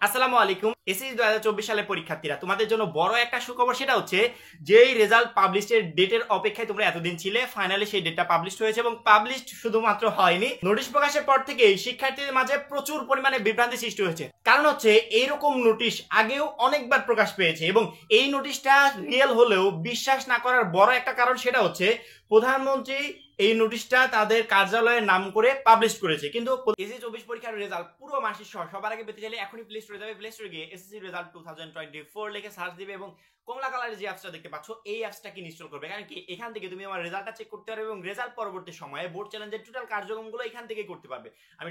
আসসালামু আলাইকুম। এসএসসি 2024 সালের পরীক্ষার্থীরা, তোমাদের জন্য বড় একটা সুখবর। সেটা হচ্ছে যেই রেজাল্ট পাবলিশের ডেটের অপেক্ষায় তোমরা এতদিন ছিলে, ফাইনালি সেই ডেটটা পাবলিশ হয়েছে। এবং পাবলিশ শুধুমাত্র হয়নি, নোটিশ প্রকাশের পর থেকেই শিক্ষার্থীদের মাঝে প্রচুর পরিমাণে বিভ্রান্তি সৃষ্টি হয়েছে। কারণ হচ্ছে এইরকম নোটিশ আগেও অনেকবার প্রকাশ পেয়েছে, এবং এই নোটিশটা রিয়েল হলেও বিশ্বাস না করার বড় একটা কারণ সেটা হচ্ছে প্রধানমন্ত্রী এই নোটিশটা তাদের কার্যালয়ের নাম করে পাবলিশ করেছে। কিন্তু এসএসসি 24 পরীক্ষার রেজাল্ট পুরো মাসের সবার আগে পেতে চাইলে এখনই প্লে স্টোরে যাবে, প্লে স্টোরে গিয়ে এসএসসি রেজাল্ট 2024 লিখে সার্চ দিবে এবং কমলা কালারের যে অ্যাপসটা দেখতে পাচ্ছ এই অ্যাপসটাকে ইনস্টল করবে। কারণ কি এখান থেকে তুমি আমার রেজাল্টটা চেক করতে পারবে এবং রেজাল্ট পরবর্তী সময়ে বোর্ড চ্যালেঞ্জের টোটাল কার্যক্রমগুলো এখান থেকে করতে পারবে। আমি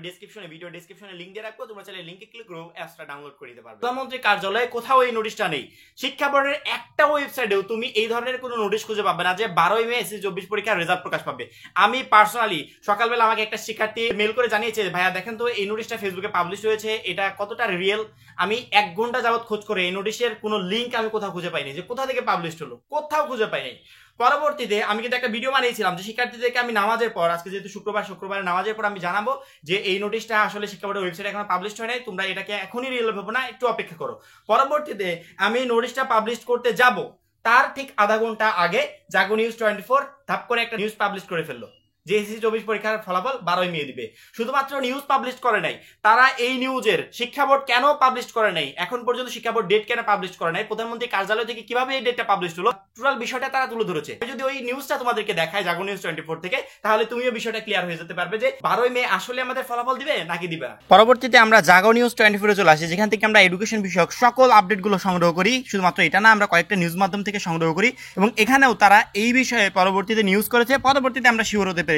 ভিডিও ডেসক্রিপশনে লিংক দিয়ে রাখবো, তোমরা চাইলে লিংকে ক্লিক করে অ্যাপসটা ডাউনলোড করে নিতে পারবে। প্রধানমন্ত্রী কার্যালয়ে কোথাও এই নোটিশটা নেই। শিক্ষা বোর্ডের একটা ওয়েবসাইটেও তুমি এই ধরনের কোনো নোটিশ খুঁজে পাবে না যে 12 মে এসএসসি 24 পরীক্ষার রেজাল্ট প্রকাশ পাবে। আমি পার্সোনালি সকালবেলা আমাকে একটা শিক্ষার্থী মেল করে জানিয়েছে, ভাইয়া দেখেন তো এই নোটিশটা ফেসবুকে পাবলিশ হয়েছে, এটা কতটা রিয়েল। আমি 1 ঘন্টা যাবত খোঁজ করে এই নোটিশের কোনো লিঙ্ক আমি কোথাও খুঁজে পাইনি, যে কোথা থেকে পাবলিশ হলো কোথাও খুঁজে পাইনি। পরবর্তীতে আমি কিন্তু একটা ভিডিও বানিয়েছিলাম যে শিক্ষার্থীদেরকে আমি নামাজের পর, আজকে যেহেতু শুক্রবার নামাজের পর আমি জানাবো যে এই নোটিশটা আসলে শিক্ষা বোর্ডের ওয়েবসাইটে এখনো পাবলিশ হয় নাই, তোমরা এটাকে এখনই রিয়েল ভাবো না, একটু অপেক্ষা করো। পরবর্তীতে আমি নোটিশটা পাবলিশ করতে যাব, তার ঠিক আধা ঘন্টা আগে জাগো নিউজ 24 ধাপ করে একটা নিউজ পাবলিশ করে ফেললো যে এসএসসি 24 পরীক্ষার ফলাফল 12 মে দিবে। শুধুমাত্র নিউজ পাবলিশ করে নাই, তারা এই নিউজের শিক্ষা বোর্ড কেন পাবলিশ করে নাই, এখন পর্যন্ত শিক্ষা বোর্ড ডেট কেন পাবলিশ করে নাই, প্রধানমন্ত্রী কার্যালয় থেকে কিভাবে এই ডেটটা পাবলিশ হলো, টোটাল বিষয়টা তারা তুলে ধরেছে। যদি ওই নিউজটা তোমাদেরকে দেখায় জাগো নিউজ 24 থেকে, তাহলে তুমিও বিষয়টা ক্লিয়ার হয়ে যেতে পারবে যে 12 মে আসলে আমাদের ফলাফল দিবে নাকি দিবে না। পরবর্তীতে আমরা জাগো নিউজ 24 চলে আসি, যেখান থেকে আমরা এডুকেশন বিষয়ক সকল আপডেটগুলো সংগ্রহ করি। শুধুমাত্র এটা না, আমরা কয়েকটা নিউজ মাধ্যম থেকে সংগ্রহ করি এবং এখানেও তারা এই বিষয়ে পরবর্তীতে নিউজ করেছে। পরবর্তীতে আমরা শিওর হতে পেরেছি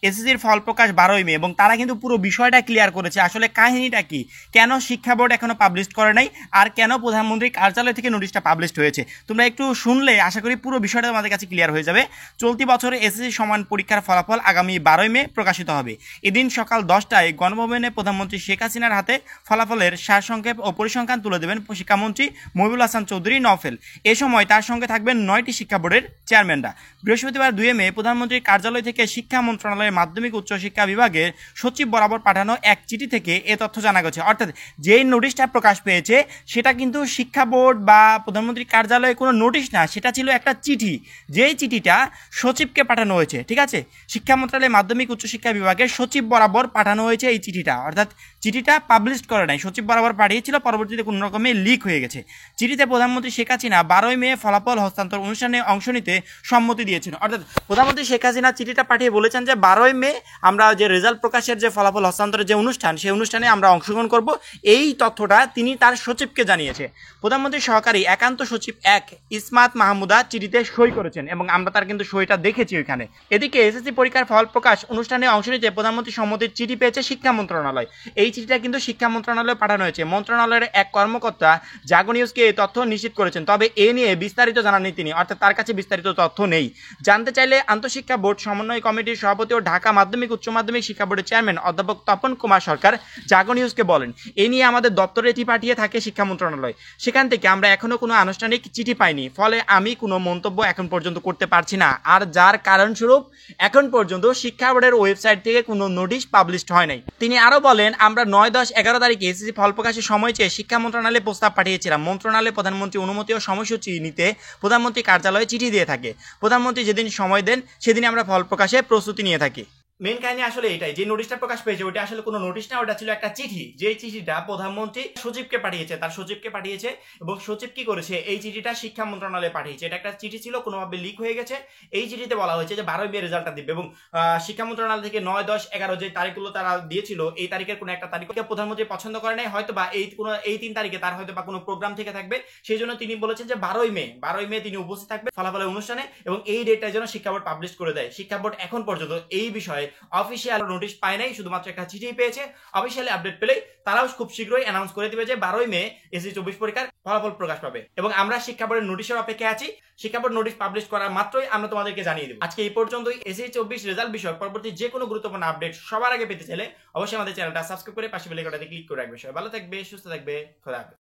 এসএসসির ফল প্রকাশ 12 মে, এবং তারা কিন্তু পুরো বিষয়টা ক্লিয়ার করেছে আসলে কাহিনীটা কি, কেন শিক্ষা বোর্ড এখনো পাবলিশ করে নাই, আর কেন প্রধানমন্ত্রী কার্যালয় থেকে নোটিশটা পাবলিশ হয়েছে। তোমরা একটু শুনলে আশা করি পুরো বিষয়টা আমাদের কাছে ক্লিয়ার হয়ে যাবে। চলতি বছরে এসএসসি সমান পরীক্ষার ফলাফল আগামী 12 মে প্রকাশিত হবে। এদিন সকাল 10টায় গণভবনে প্রধানমন্ত্রী শেখ হাসিনার হাতে ফলাফলের সারসংক্ষেপ ও পরিসংখ্যান তুলে দেবেন শিক্ষামন্ত্রী মহিবুল হাসান চৌধুরী নওফেল। এ সময় তার সঙ্গে থাকবেন 9টি শিক্ষা বোর্ডের চেয়ারম্যানরা। বৃহস্পতিবার 2 মে প্রধানমন্ত্রীর কার্যালয় থেকে শিক্ষা মন্ত্রণালয়ের মাধ্যমিক উচ্চ শিক্ষা বিভাগের সচিব বরাবর পাঠানো এক চিঠি থেকে এ তথ্য জানা গেছে। অর্থাৎ যেই নোটিশটা প্রকাশ পেয়েছে সেটা কিন্তু শিক্ষা বোর্ড বা প্রধানমন্ত্রীর কার্যালয়ে কোনো নোটিশ না, সেটা ছিল একটা চিঠি, যেই চিঠিটা সচিবকে পাঠানো হয়েছে। ঠিক আছে, শিক্ষা মন্ত্রণালয়ের মাধ্যমিক উচ্চ শিক্ষা বিভাগের সচিব বরাবর পাঠানো হয়েছে এই চিঠিটা, অর্থাৎ চিঠিটা পাবলিশ করে নাই, সচিব বরাবর পাঠিয়েছিল, পরবর্তীতে কোনো রকমে লিক হয়ে গেছে। চিঠিতে প্রধানমন্ত্রী শেখ হাসিনা 12 মে ফলাফল হস্তান্তর অনুষ্ঠানে অংশ নিতে সম্মতি দিয়েছেন। অর্থাৎ প্রধানমন্ত্রী শেখ হাসিনা চিঠিটা পাঠিয়ে বলেছেন যে 12 মে আমরা যে রেজাল্ট প্রকাশের যে ফলাফল হস্তান্তরের যে অনুষ্ঠান, সেই অনুষ্ঠানে আমরা অংশগ্রহণ করব, এই তথ্যটা তিনি তার সচিবকে জানিয়েছে। প্রধানমন্ত্রীর সহকারী একান্ত সচিব 1 ইসমাত মাহমুদা চিঠিতে সই করেছেন এবং আমরা তার কিন্তু সইটা দেখেছি ওইখানে। এদিকে এসএসসি পরীক্ষার ফল প্রকাশ অনুষ্ঠানে অংশ নিতে প্রধানমন্ত্রী সম্মতির চিঠি পেয়েছে শিক্ষা মন্ত্রণালয়। এই চিঠিটা কিন্তু শিক্ষা মন্ত্রণালয়ে পাঠানো হয়েছে। মন্ত্রণালয়ের এক কর্মকর্তা জাগো নিউজকে এই তথ্য নিশ্চিত করেছেন, তবে এ নিয়ে বিস্তারিত জানাননি তিনি, অর্থাৎ তার কাছে বিস্তারিত তথ্য নেই। জানতে চাইলে আন্তঃশিক্ষা বোর্ড সমন্বয় কমিটির সভাপতি ও ঢাকা মাধ্যমিক উচ্চ মাধ্যমিক শিক্ষা বোর্ডের চেয়ারম্যান অধ্যাপক তপন কুমার সরকার জাগো নিউজকে বলেন, এ নিয়ে আমাদের দপ্তরে চিঠি পাঠিয়ে থাকে শিক্ষা মন্ত্রণালয়, সেখান থেকে আমরা এখনো কোনো আনুষ্ঠানিক চিঠি পাইনি, ফলে আমি কোনো মন্তব্য এখন পর্যন্ত করতে পারছি না। আর যার কারণস্বরূপ এখন পর্যন্ত শিক্ষা বোর্ডের ওয়েবসাইট থেকে কোনো নোটিশ পাবলিশ হয় নাই। তিনি আরো বলেন, আমরা 9, 10, 11 তারিখে এসএসসি ফল প্রকাশের সময় চেয়ে শিক্ষা মন্ত্রণালয়ে প্রস্তাব পাঠিয়েছিলাম। মন্ত্রণালয়ে প্রধানমন্ত্রী অনুমতি ও সময়সূচি নিতে প্রধানমন্ত্রী কার্যালয়ে চিঠি দিয়ে থাকে। প্রধানমন্ত্রী যেদিন সময় দেন সেদিনই আমরা ফল প্রকাশে প্রস্তুতি নিয়ে থাকি। মেন কাহিনী আসলে এটাই, যে নোটিশটা প্রকাশ পেয়েছে ওটা আসলে কোনো নোটিশ না, ওটা ছিল একটা চিঠি, যে চিঠিটা প্রধানমন্ত্রী সচিবকে পাঠিয়েছে, তার সচিবকে পাঠিয়েছে এবং সচিব কি করেছে, এই চিঠিটা শিক্ষা মন্ত্রণালয়ে পাঠিয়েছে। এটা একটা চিঠি ছিল, কোনোভাবে লিক হয়ে গেছে। এই চিঠিতে বলা হয়েছে যে 12 মে রেজাল্টটা দিবে এবং শিক্ষা মন্ত্রণালয় থেকে 9, 10, 11 যে তারিখগুলো তারা দিয়েছিল, এই তারিখের কোনো একটা তারিখকে প্রধানমন্ত্রী পছন্দ করে নাই, হয়তো বা এই 3 তারিখে তার হয়তো বা কোনো প্রোগ্রাম থেকে থাকবে, সেই জন্য তিনি বলেছেন যে 12 মে তিনি উপস্থিত থাকবে ফলাফলের অনুষ্ঠানে এবং এই ডেটটার জন্য শিক্ষা বোর্ড পাবলিশ করে দেয়। শিক্ষা বোর্ড এখন পর্যন্ত এই বিষয়ে অফিসিয়াল নোটিশ পায় নাই, শুধুমাত্র একটা চিঠি পেয়েছে। অফিসিয়ালি আপডেট পেলেই তারাও খুব শীঘ্রই অ্যানাউন্স করে দিবে যে 12 মে এসএসসি 24 পরীক্ষার ফলাফল প্রকাশ পাবে এবং আমরা শিক্ষা বোর্ডের নোটিশের অপেক্ষায় আছি। শিক্ষা বোর্ড নোটিশ পাবলিশ করার মাত্রই আমরা তোমাদেরকে জানিয়ে দেব। আজকে এই পর্যন্তই। এসএসসি 24 রেজাল্ট বিষয়ক পরবর্তী যে কোনো গুরুত্বপূর্ণ আপডেট সবার আগে পেতে চাইলে অবশ্যই আমাদের চ্যানেলটা সাবস্ক্রাইব করে পাশে বেল আইকনটাতে ক্লিক করে রাখবে। সবাই ভালো থাকবে, সুস্থ থাকবে, খোদা হাফেজ।